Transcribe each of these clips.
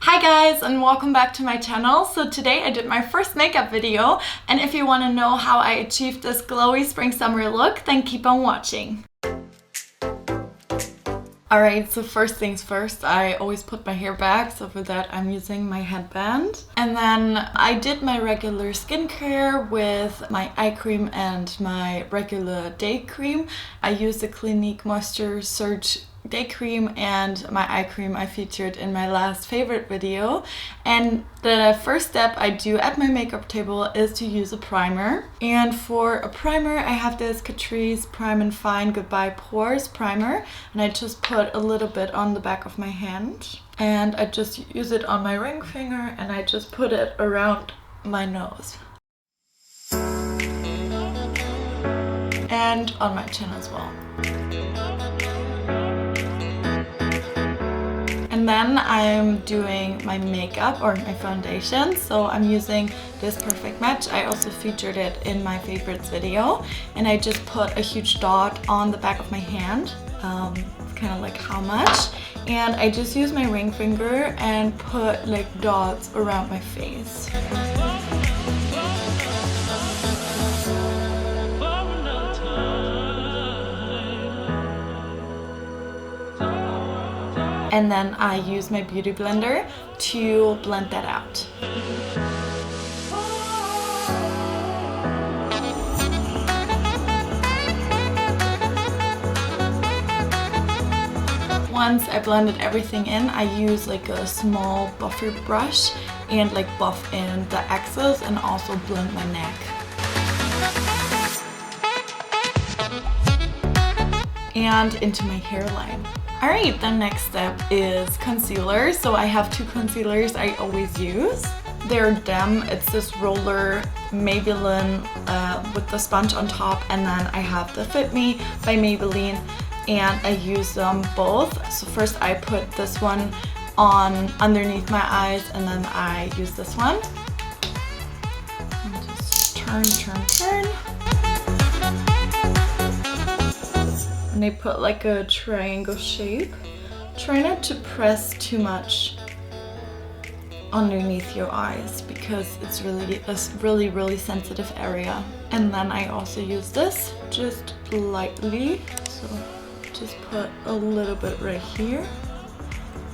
Hi guys, and welcome back to my channel. So today I did my first makeup video, and if you want to know how I achieved this glowy spring summer look, then keep on watching. Alright, so first things first, I always put my hair back, so for that I'm using my headband. And then I did my regular skincare with my eye cream and my regular day cream. I used the Clinique Moisture Surge day cream and my eye cream I featured in my last favorite video. And the first step I do at my makeup table is to use a primer. And for a primer I have this Catrice Prime and Fine Goodbye Pores primer, and I just put a little bit on the back of my hand and I just use it on my ring finger and I just put it around my nose and on my chin as well. And then I'm doing my makeup or my foundation, so I'm using this Perfect Match. I also featured it in my favorites video, and I just put a huge dot on the back of my hand. It's kind of like how much, and I just use my ring finger and put like dots around my face. And then I use my beauty blender to blend that out. Once I blended everything in, I use like a small buffer brush and like buff in the excess and also blend my neck. And into my hairline. Alright, the next step is concealer. So I have two concealers I always use. They're Dem, it's this roller Maybelline with the sponge on top, and then I have the Fit Me by Maybelline, and I use them both. So first I put this one on underneath my eyes, and then I use this one. And just turn. And they put like a triangle shape. Try not to press too much underneath your eyes because it's really a really sensitive area. And then I also use this just lightly. So just put a little bit right here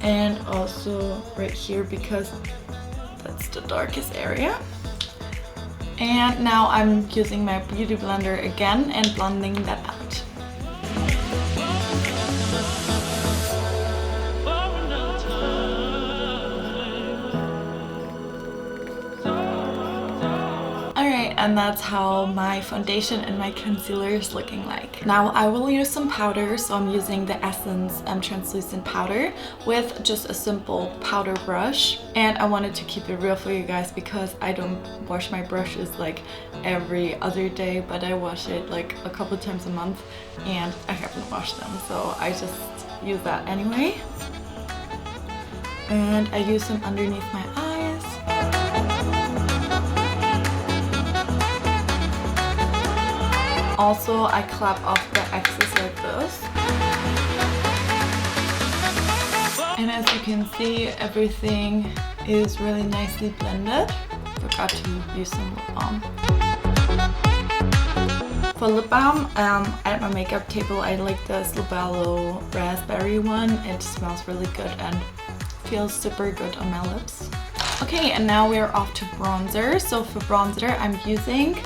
and also right here because that's the darkest area. And now I'm using my beauty blender again and blending that out. And that's how my foundation and my concealer is looking like. Now I will use some powder, so I'm using the Essence translucent powder with just a simple powder brush. And I wanted to keep it real for you guys because I don't wash my brushes like every other day, but I wash it like a couple times a month and I haven't washed them, so I just use that anyway. And I use them underneath my eyes. Also, I clap off the excess like this. And as you can see, everything is really nicely blended. Forgot to use some lip balm. For lip balm, at my makeup table, I like this Labello raspberry one. It smells really good and feels super good on my lips. Okay, and now we're off to bronzer. So for bronzer, I'm using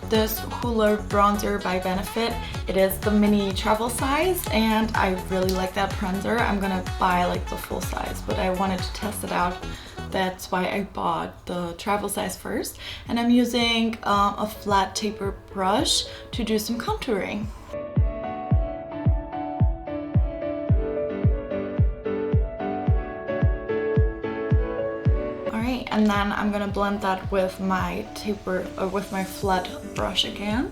this Hoola bronzer by Benefit. It is the mini travel size and I really like that bronzer. I'm gonna buy like the full size, but I wanted to test it out. That's why I bought the travel size first. And I'm using a flat taper brush to do some contouring. And then I'm gonna blend that with my taper or with my flat brush again.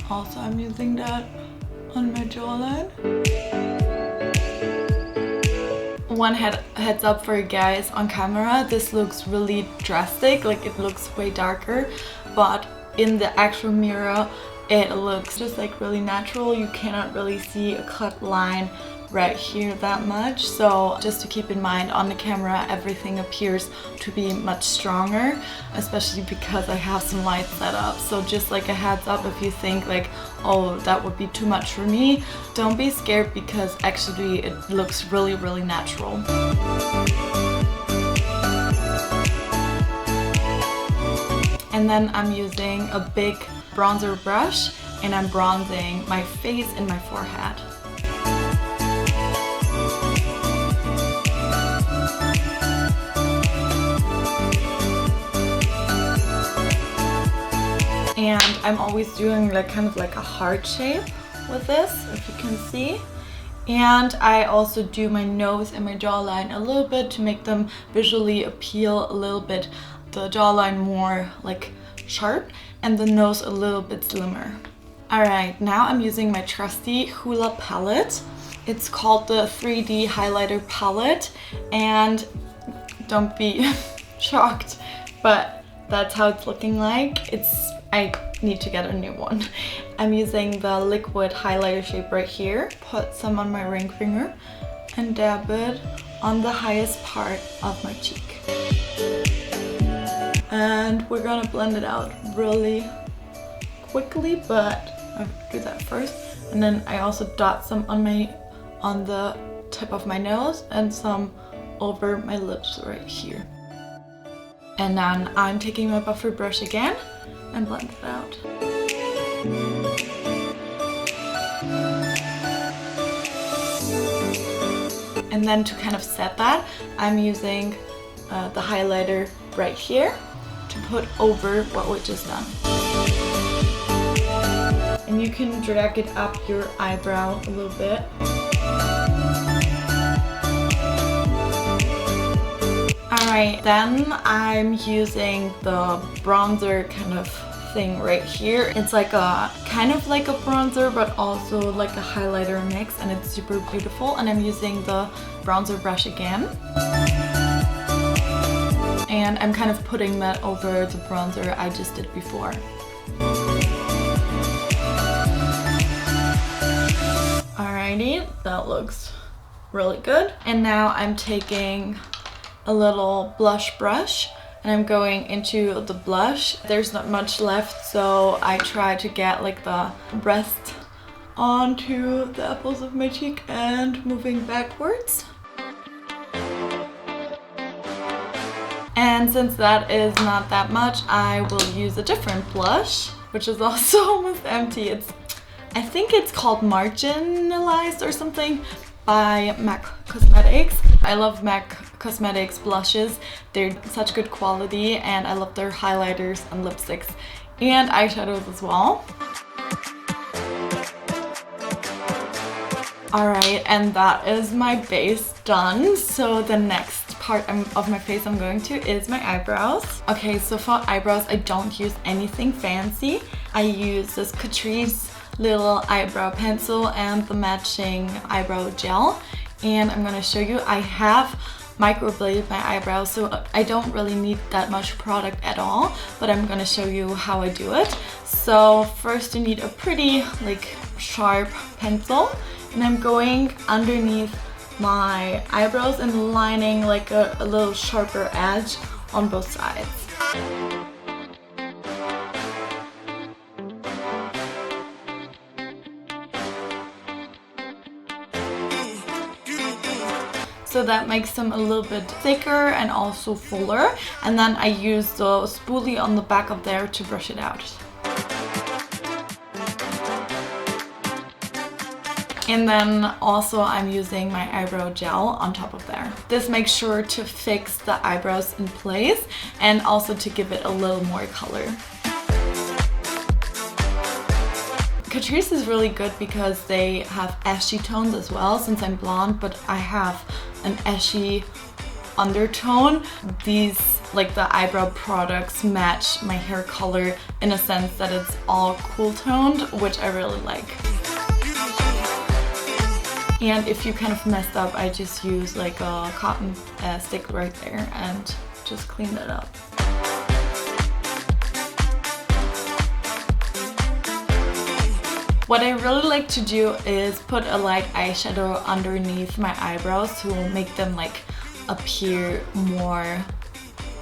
Also, I'm using that on my jawline. One heads up for you guys, on camera this looks really drastic, like it looks way darker, but in the actual mirror it looks just like really natural. You cannot really see a cut line right here that much. So just to keep in mind, on the camera everything appears to be much stronger, especially because I have some lights set up. So just like a heads up, if you think like, oh, that would be too much for me, don't be scared, because actually it looks really, really natural. And then I'm using a big bronzer brush and I'm bronzing my face and my forehead. And I'm always doing like kind of like a heart shape with this, if you can see. And I also do my nose and my jawline a little bit to make them visually appeal a little bit. The jawline more like sharp and the nose a little bit slimmer. Alright, now I'm using my trusty Hoola palette. It's called the 3D highlighter palette, and don't be shocked, but that's how it's looking like. I need to get a new one. I'm using the liquid highlighter shape right here. Put some on my ring finger and dab it on the highest part of my cheek. And we're gonna blend it out really quickly, but I'll do that first. And then I also dot some on the tip of my nose and some over my lips right here. And then I'm taking my buffer brush again and blend it out. And then to kind of set that, I'm using the highlighter right here to put over what we just done. And you can drag it up your eyebrow a little bit. Alright, then I'm using the bronzer kind of thing right here. It's like a kind of like a bronzer, but also like a highlighter mix, and it's super beautiful. And I'm using the bronzer brush again. And I'm kind of putting that over the bronzer I just did before. Alrighty, that looks really good. And now I'm taking a little blush brush and I'm going into the blush. There's not much left, so I try to get like the rest onto the apples of my cheek and moving backwards. And since that is not that much, I will use a different blush, which is also almost empty. I think it's called Marginalized or something by MAC Cosmetics. I love MAC Cosmetics blushes. They're such good quality, and I love their highlighters and lipsticks and eyeshadows as well. Alright, and that is my base done. So the next part of my face I'm going to is my eyebrows. Okay, so for eyebrows I don't use anything fancy. I use this Catrice little eyebrow pencil and the matching eyebrow gel, and I'm gonna show you. I have microbladed my eyebrows, so I don't really need that much product at all, but I'm gonna show you how I do it. So first you need a pretty like sharp pencil, and I'm going underneath my eyebrows and lining like a little sharper edge on both sides. So that makes them a little bit thicker and also fuller. And then I use the spoolie on the back of there to brush it out. And then also I'm using my eyebrow gel on top of there. This makes sure to fix the eyebrows in place and also to give it a little more color. Catrice is really good because they have ashy tones as well, since I'm blonde, but I have an ashy undertone. These, like the eyebrow products, match my hair color in a sense that it's all cool toned, which I really like. And if you kind of messed up, I just use like a cotton stick right there and just clean it up. What I really like to do is put a light eyeshadow underneath my eyebrows to make them like appear more,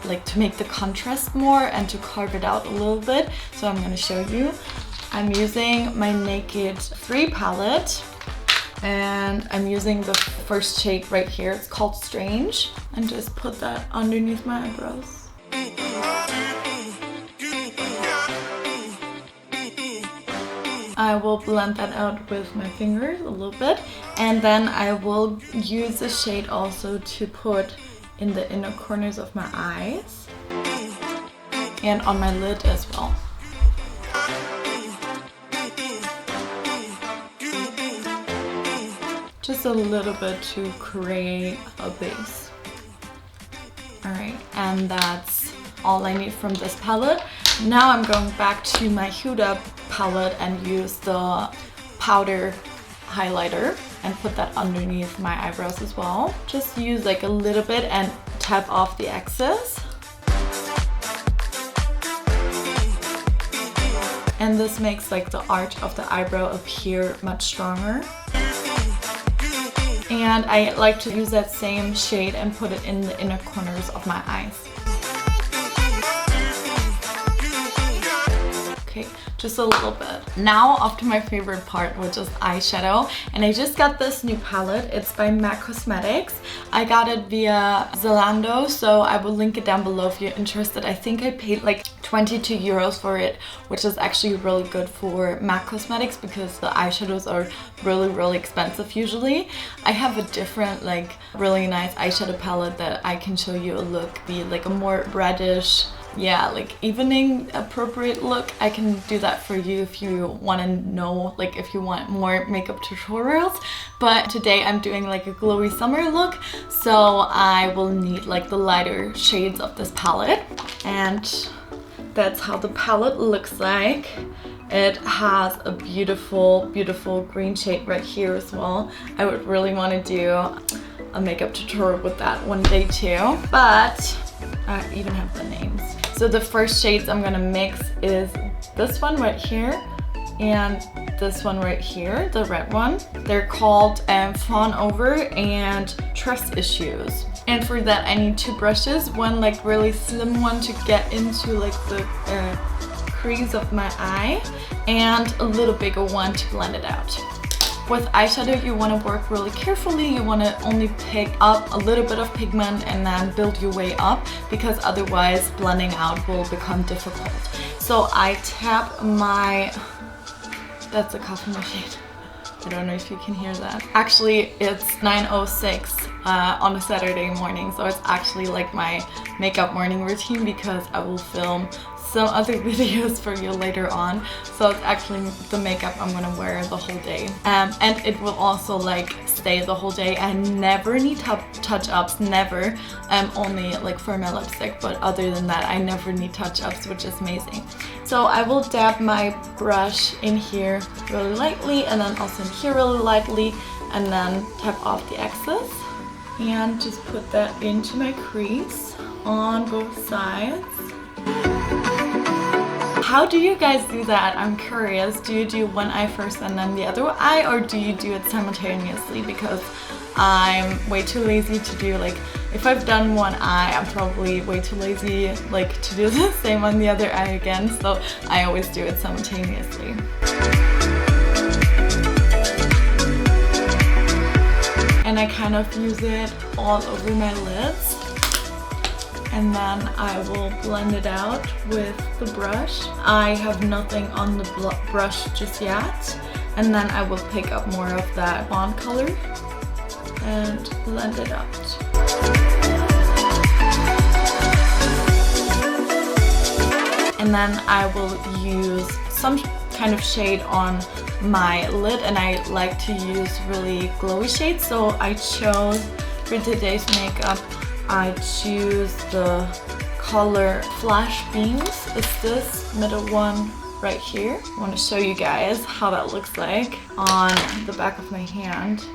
like to make the contrast more and to carve it out a little bit. So I'm gonna show you. I'm using my Naked 3 palette and I'm using the first shade right here. It's called Strange, and just put that underneath my eyebrows. I will blend that out with my fingers a little bit, and then I will use the shade also to put in the inner corners of my eyes and on my lid as well. Just a little bit to create a base. Alright, and that's all I need from this palette. Now I'm going back to my Huda palette and use the powder highlighter and put that underneath my eyebrows as well. Just use like a little bit and tap off the excess. And this makes like the arch of the eyebrow appear much stronger. And I like to use that same shade and put it in the inner corners of my eyes. Okay, just a little bit. Now off to my favorite part, which is eyeshadow. And I just got this new palette. It's by MAC Cosmetics. I got it via Zalando, so I will link it down below if you're interested. I think I paid like 22 euros for it, which is actually really good for MAC Cosmetics because the eyeshadows are really expensive usually. I have a different like really nice eyeshadow palette that I can show you a look, be like a more reddish, yeah, like evening appropriate look. I can do that for you if you want to know, like if you want more makeup tutorials. But today I'm doing like a glowy summer look, so I will need like the lighter shades of this palette. And that's how the palette looks like. It has a beautiful green shade right here as well. I would really want to do a makeup tutorial with that one day too, but I even have the names. So the first shades I'm gonna mix is this one right here and this one right here, the red one. They're called Fawn Over and Trust Issues. And for that I need two brushes, one like really slim one to get into like the crease of my eye, and a little bigger one to blend it out. With eyeshadow you want to work really carefully. You want to only pick up a little bit of pigment and then build your way up, because otherwise blending out will become difficult. So I tap my, that's a coffee machine. I don't know if you can hear that. Actually, it's 9:06 on a Saturday morning, so it's actually like my makeup morning routine because I will film some other videos for you later on. So it's actually the makeup I'm gonna wear the whole day. And it will also like stay the whole day. I never need touch-ups, never. Only like for my lipstick, but other than that I never need touch-ups, which is amazing. So I will dab my brush in here really lightly and then also in here really lightly, and then tap off the excess and just put that into my crease on both sides. How do you guys do that? I'm curious. Do you do one eye first and then the other eye, or do you do it simultaneously? Because I'm way too lazy to do, like, if I've done one eye, I'm probably way too lazy like to do the same on the other eye again, so I always do it simultaneously. And I kind of use it all over my lids. And then I will blend it out with the brush. I have nothing on the brush just yet. And then I will pick up more of that fawn color and blend it out. And then I will use some kind of shade on my lid, and I like to use really glowy shades. So I chose for today's makeup, I choose the color Flash Beams. It's this middle one right here. I want to show you guys how that looks like on the back of my hand.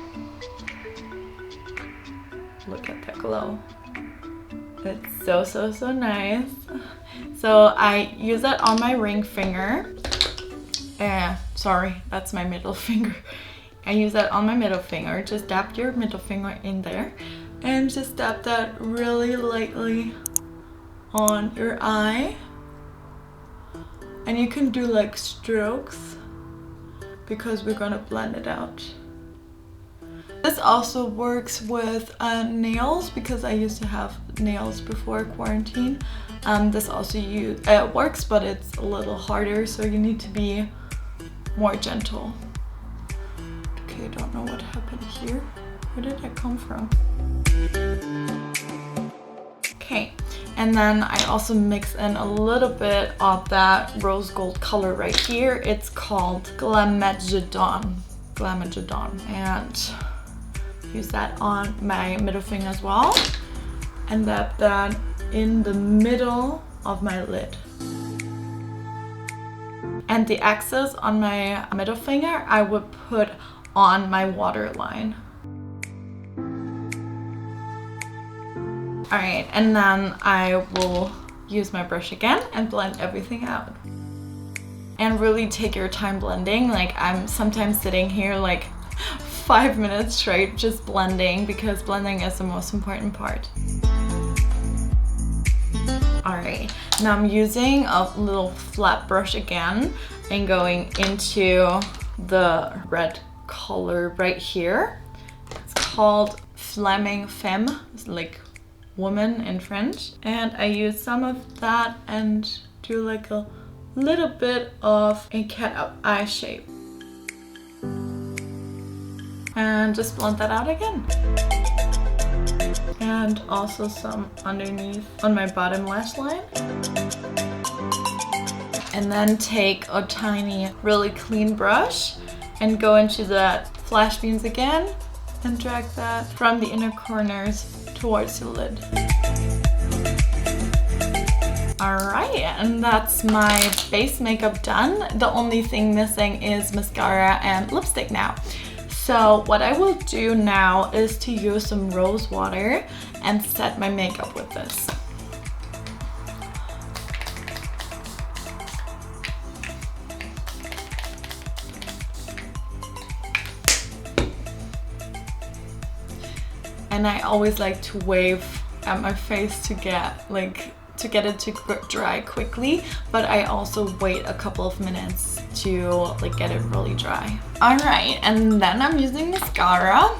Look at that glow. It's so nice. So I use that on my ring finger Sorry, that's my middle finger. I use that on my middle finger. Just dab your middle finger in there and just dab that really lightly on your eye. And you can do like strokes because we're gonna blend it out. This also works with nails because I used to have nails before quarantine. This also works, but it's a little harder, so you need to be more gentle. Okay, I don't know what happened here. Where did that come from? Okay, and then I also mix in a little bit of that rose gold color right here. It's called Glamagedon. And use that on my middle finger as well. And dab that in the middle of my lid. And the excess on my middle finger I would put on my waterline. Alright, and then I will use my brush again and blend everything out. And really take your time blending. Like, I'm sometimes sitting here like 5 minutes straight just blending because blending is the most important part. Alright, now I'm using a little flat brush again and going into the red color right here. It's called Flaming Femme, it's like woman in French. And I use some of that and do like a little bit of a cat eye shape. And just blend that out again. And also some underneath on my bottom lash line. And then take a tiny, really clean brush and go into that flash beans again and drag that from the inner corners towards the lid. Alright, and that's my base makeup done. The only thing missing is mascara and lipstick now. So what I will do now is to use some rose water and set my makeup with this. And I always like to wave at my face to get it to dry quickly, but I also wait a couple of minutes to get it really dry. Alright, and then I'm using mascara.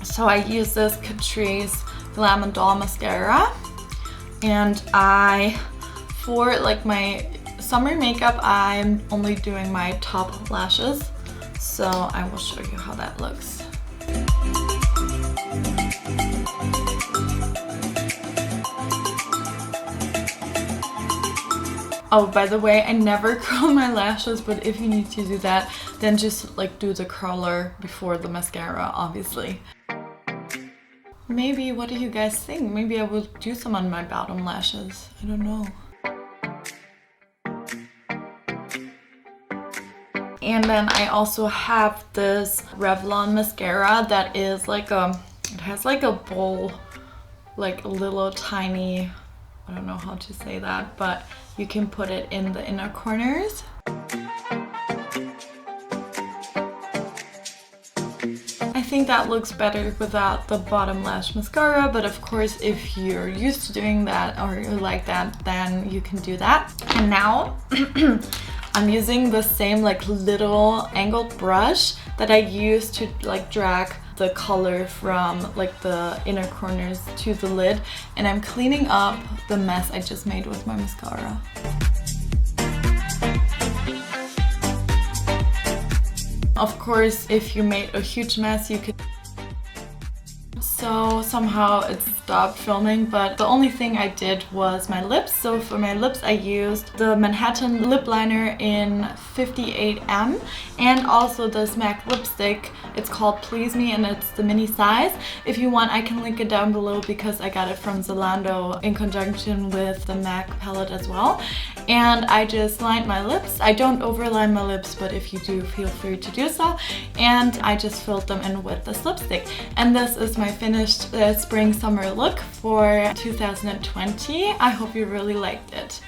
So I use this Catrice Glam & Doll mascara, and for my summer makeup, I'm only doing my top lashes, so I will show you how that looks. Oh, by the way, I never curl my lashes, but if you need to do that, then just do the curler before the mascara, obviously. Maybe, what do you guys think? Maybe I will do some on my bottom lashes. I don't know. And then I also have this Revlon mascara that is it has a bowl, a little tiny, I don't know how to say that, but you can put it in the inner corners. I think that looks better without the bottom lash mascara, but of course if you're used to doing that or you like that, then you can do that. And now I'm using the same little angled brush that I used to drag the color from the inner corners to the lid, and I'm cleaning up the mess I just made with my mascara. Of course, if you made a huge mess, you could. So somehow it stopped filming, but the only thing I did was my lips. So for my lips I used the Manhattan lip liner in 58M and also this MAC lipstick. It's called Please Me and it's the mini size. If you want, I can link it down below because I got it from Zalando in conjunction with the MAC palette as well. And I just lined my lips. I don't overline my lips, but if you do, feel free to do so. And I just filled them in with this lipstick. And this is my finished spring summer look for 2020. I hope you really liked it.